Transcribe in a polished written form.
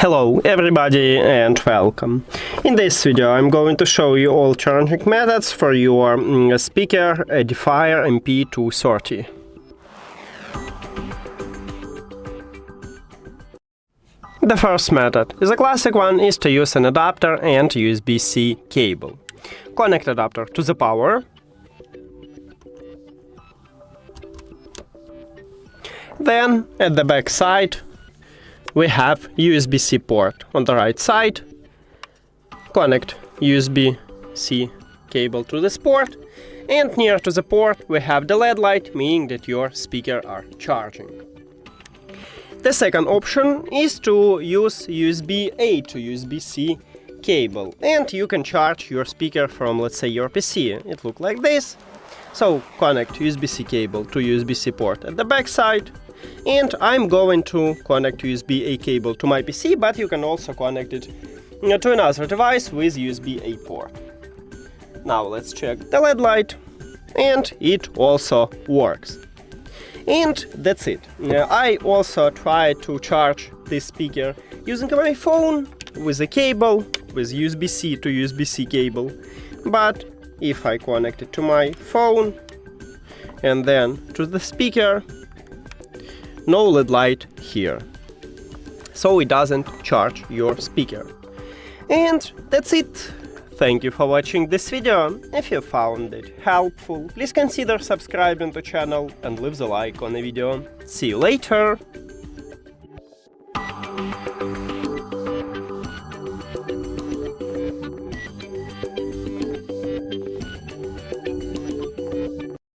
Hello everybody and welcome. In this video I'm going to show you all charging methods for your speaker EDIFIER MP230. The first method is a classic one, is to use an adapter and USB-C cable. Connect adapter to the power. Then at the back side we have USB-C port. On the right side, connect USB-C cable to this port, and near to the port we have the LED light, meaning that your speaker are charging. The second option is to use USB-A to USB-C cable, and you can charge your speaker from, let's say, your PC. It looks like this. So connect USB-C cable to USB-C port at the back side. And I'm going to connect USB-A cable to my PC, but you can also connect it to another device with USB-A port. Now let's check the LED light, and it also works. And that's it. I also tried to charge this speaker using my phone with a cable, with USB-C to USB-C cable, but if I connect it to my phone and then to the speaker, no LED light here, so it doesn't charge your speaker. And that's it. Thank you for watching this video. If you found it helpful, please consider subscribing to the channel and leave the like on the video. See you later!